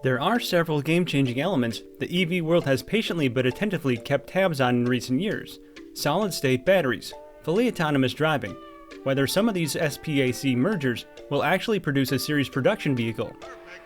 There are several game-changing elements the EV world has patiently but attentively kept tabs on in recent years. Solid-state batteries, fully autonomous driving, whether some of these SPAC mergers will actually produce a series production vehicle.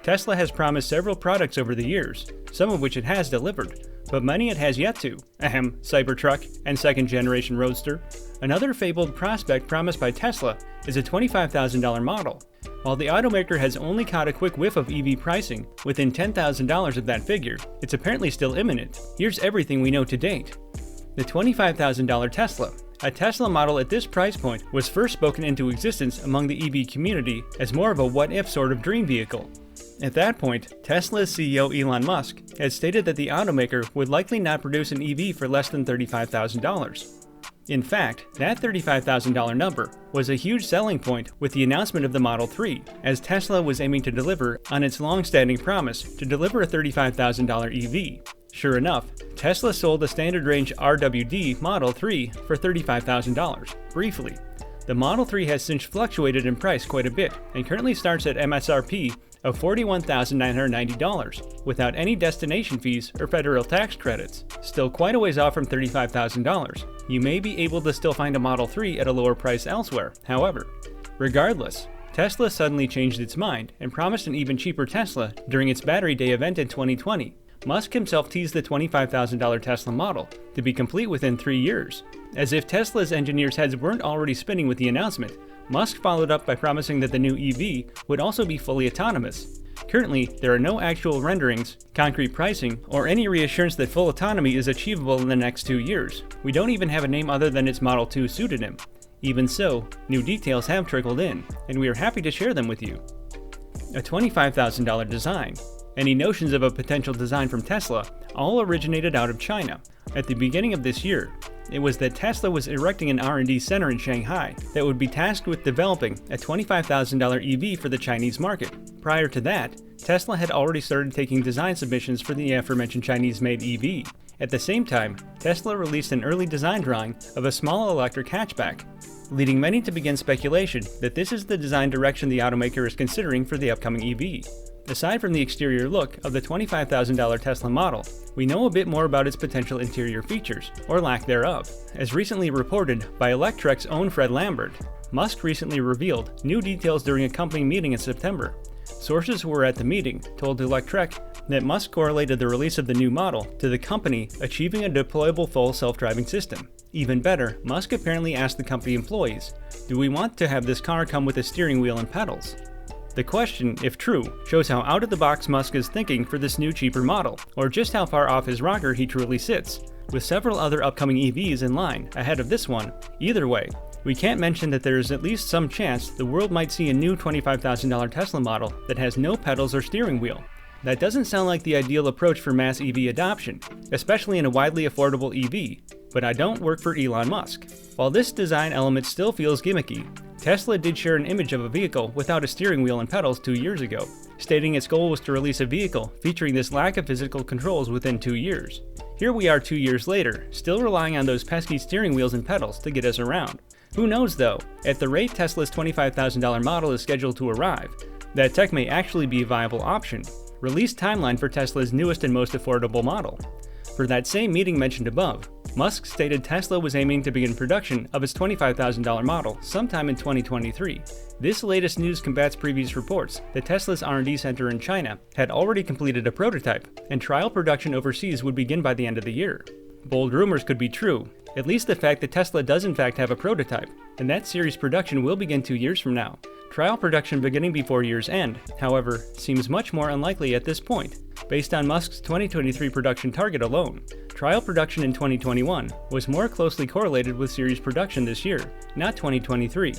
Tesla has promised several products over the years, some of which it has delivered, but many it has yet to. Cybertruck and second-generation roadster. Another fabled prospect promised by Tesla is a $25,000 model. While the automaker has only caught a quick whiff of EV pricing, within $10,000 of that figure, it's apparently still imminent. Here's everything we know to date. The $25,000 Tesla. A Tesla model at this price point was first spoken into existence among the EV community as more of a what-if sort of dream vehicle. At that point, Tesla's CEO Elon Musk had stated that the automaker would likely not produce an EV for less than $35,000. In fact, that $35,000 number was a huge selling point with the announcement of the Model 3, as Tesla was aiming to deliver on its long-standing promise to deliver a $35,000 EV. Sure enough, Tesla sold the standard range RWD Model 3 for $35,000. Briefly, the Model 3 has since fluctuated in price quite a bit and currently starts at MSRP of $41,990 without any destination fees or federal tax credits. Still quite a ways off from $35,000. You may be able to still find a Model 3 at a lower price elsewhere, however. Regardless, Tesla suddenly changed its mind and promised an even cheaper Tesla during its Battery Day event in 2020. Musk himself teased the $25,000 Tesla model to be complete within 3 years. As if Tesla's engineers' heads weren't already spinning with the announcement, Musk followed up by promising that the new EV would also be fully autonomous. Currently, there are no actual renderings, concrete pricing, or any reassurance that full autonomy is achievable in the next 2 years. We don't even have a name other than its Model 2 pseudonym. Even so, new details have trickled in, and we are happy to share them with you. A $25,000 design. Any notions of a potential design from Tesla all originated out of China. At the beginning of this year, it was that Tesla was erecting an R&D center in Shanghai that would be tasked with developing a $25,000 EV for the Chinese market. Prior to that, Tesla had already started taking design submissions for the aforementioned Chinese-made EV. At the same time, Tesla released an early design drawing of a small electric hatchback, leading many to begin speculation that this is the design direction the automaker is considering for the upcoming EV. Aside from the exterior look of the $25,000 Tesla model, we know a bit more about its potential interior features, or lack thereof. As recently reported by Electrek's own Fred Lambert, Musk recently revealed new details during a company meeting in September. Sources who were at the meeting told Electrek that Musk correlated the release of the new model to the company achieving a deployable full self-driving system. Even better, Musk apparently asked the company employees, "Do we want to have this car come with a steering wheel and pedals?" The question, if true, shows how out-of-the-box Musk is thinking for this new cheaper model, or just how far off his rocker he truly sits. With several other upcoming EVs in line ahead of this one, either way, we can't mention that there is at least some chance the world might see a new $25,000 Tesla model that has no pedals or steering wheel. That doesn't sound like the ideal approach for mass EV adoption, especially in a widely affordable EV, but I don't work for Elon Musk. While this design element still feels gimmicky, Tesla did share an image of a vehicle without a steering wheel and pedals 2 years ago, stating its goal was to release a vehicle featuring this lack of physical controls within 2 years. Here we are 2 years later, still relying on those pesky steering wheels and pedals to get us around. Who knows though, at the rate Tesla's $25,000 model is scheduled to arrive, that tech may actually be a viable option. Release timeline for Tesla's newest and most affordable model. For that same meeting mentioned above, Musk stated Tesla was aiming to begin production of its $25,000 model sometime in 2023. This latest news combats previous reports that Tesla's R&D center in China had already completed a prototype, and trial production overseas would begin by the end of the year. Bold rumors could be true, at least the fact that Tesla does in fact have a prototype, and that series production will begin 2 years from now. Trial production beginning before year's end, however, seems much more unlikely at this point. Based on Musk's 2023 production target alone, trial production in 2021 was more closely correlated with series production this year, not 2023.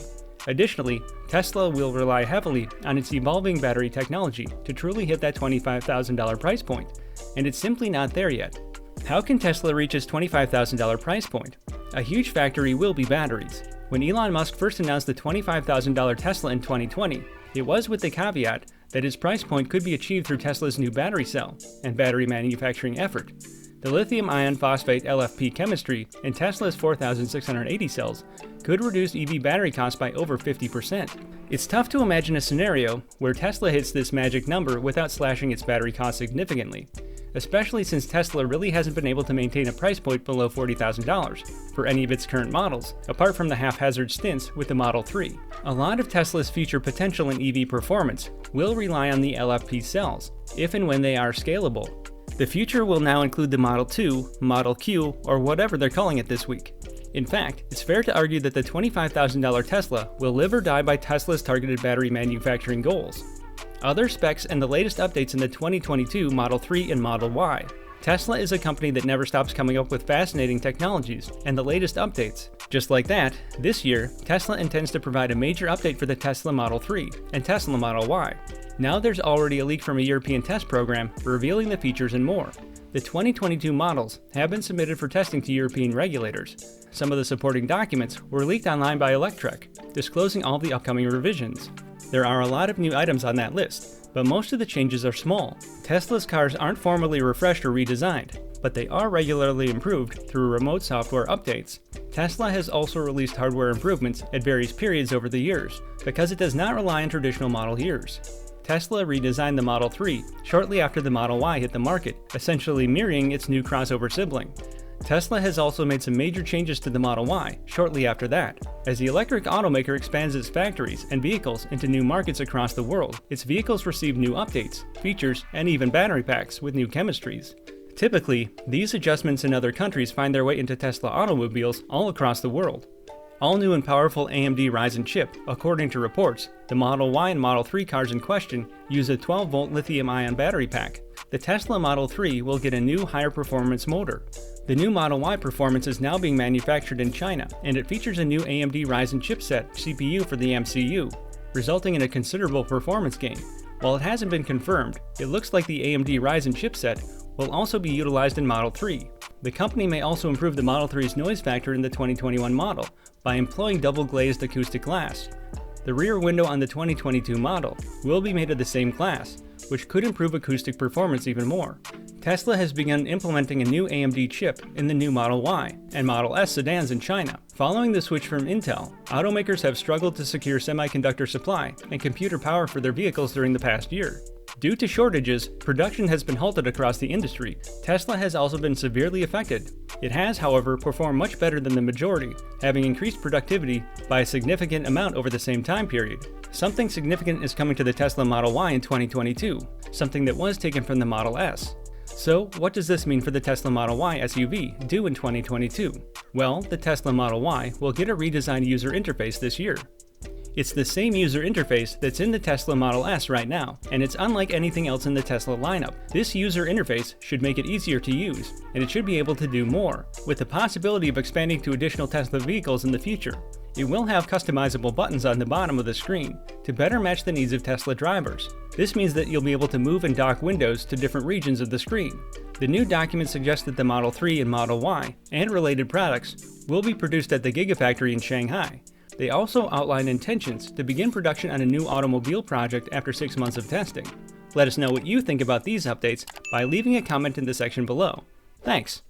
Additionally, Tesla will rely heavily on its evolving battery technology to truly hit that $25,000 price point, and it's simply not there yet. How can Tesla reach its $25,000 price point? A huge factor will be batteries. When Elon Musk first announced the $25,000 Tesla in 2020, it was with the caveat that its price point could be achieved through Tesla's new battery cell and battery manufacturing effort. The lithium iron phosphate LFP chemistry in Tesla's 4680 cells could reduce EV battery costs by over 50%. It's tough to imagine a scenario where Tesla hits this magic number without slashing its battery costs significantly, especially since Tesla really hasn't been able to maintain a price point below $40,000 for any of its current models, apart from the haphazard stints with the Model 3. A lot of Tesla's future potential in EV performance will rely on the LFP cells, if and when they are scalable. The future will now include the Model 2, Model Q, or whatever they're calling it this week. In fact, it's fair to argue that the $25,000 Tesla will live or die by Tesla's targeted battery manufacturing goals. Other specs and the latest updates in the 2022 Model 3 and Model Y. Tesla is a company that never stops coming up with fascinating technologies and the latest updates. Just like that, this year, Tesla intends to provide a major update for the Tesla Model 3 and Tesla Model Y. Now there's already a leak from a European test program revealing the features and more. The 2022 models have been submitted for testing to European regulators. Some of the supporting documents were leaked online by Electrek, disclosing all the upcoming revisions. There are a lot of new items on that list, but most of the changes are small. Tesla's cars aren't formally refreshed or redesigned, but they are regularly improved through remote software updates. Tesla has also released hardware improvements at various periods over the years, because it does not rely on traditional model years. Tesla redesigned the Model 3 shortly after the Model Y hit the market, essentially mirroring its new crossover sibling. Tesla has also made some major changes to the Model Y shortly after that. As the electric automaker expands its factories and vehicles into new markets across the world, its vehicles receive new updates, features, and even battery packs with new chemistries. Typically, these adjustments in other countries find their way into Tesla automobiles all across the world. All new and powerful AMD Ryzen chip, according to reports. The Model Y and Model 3 cars in question use a 12-volt lithium-ion battery pack. The Tesla Model 3 will get a new higher performance motor. The new Model Y performance is now being manufactured in China, and it features a new AMD Ryzen chipset CPU for the MCU, resulting in a considerable performance gain. While it hasn't been confirmed, it looks like the AMD Ryzen chipset will also be utilized in Model 3. The company may also improve the Model 3's noise factor in the 2021 model by employing double-glazed acoustic glass. The rear window on the 2022 model will be made of the same glass, which could improve acoustic performance even more. Tesla has begun implementing a new AMD chip in the new Model Y and Model S sedans in China. Following the switch from Intel, automakers have struggled to secure semiconductor supply and computer power for their vehicles during the past year. Due to shortages, production has been halted across the industry. Tesla has also been severely affected. It has, however, performed much better than the majority, having increased productivity by a significant amount over the same time period. Something significant is coming to the Tesla Model Y in 2022, something that was taken from the Model S. So, what does this mean for the Tesla Model Y SUV due in 2022? Well, the Tesla Model Y will get a redesigned user interface this year. It's the same user interface that's in the Tesla Model S right now, and it's unlike anything else in the Tesla lineup. This user interface should make it easier to use, and it should be able to do more, with the possibility of expanding to additional Tesla vehicles in the future. It will have customizable buttons on the bottom of the screen to better match the needs of Tesla drivers. This means that you'll be able to move and dock windows to different regions of the screen. The new document suggests that the Model 3 and Model Y and related products will be produced at the Gigafactory in Shanghai. They also outline intentions to begin production on a new automobile project after 6 months of testing. Let us know what you think about these updates by leaving a comment in the section below. Thanks!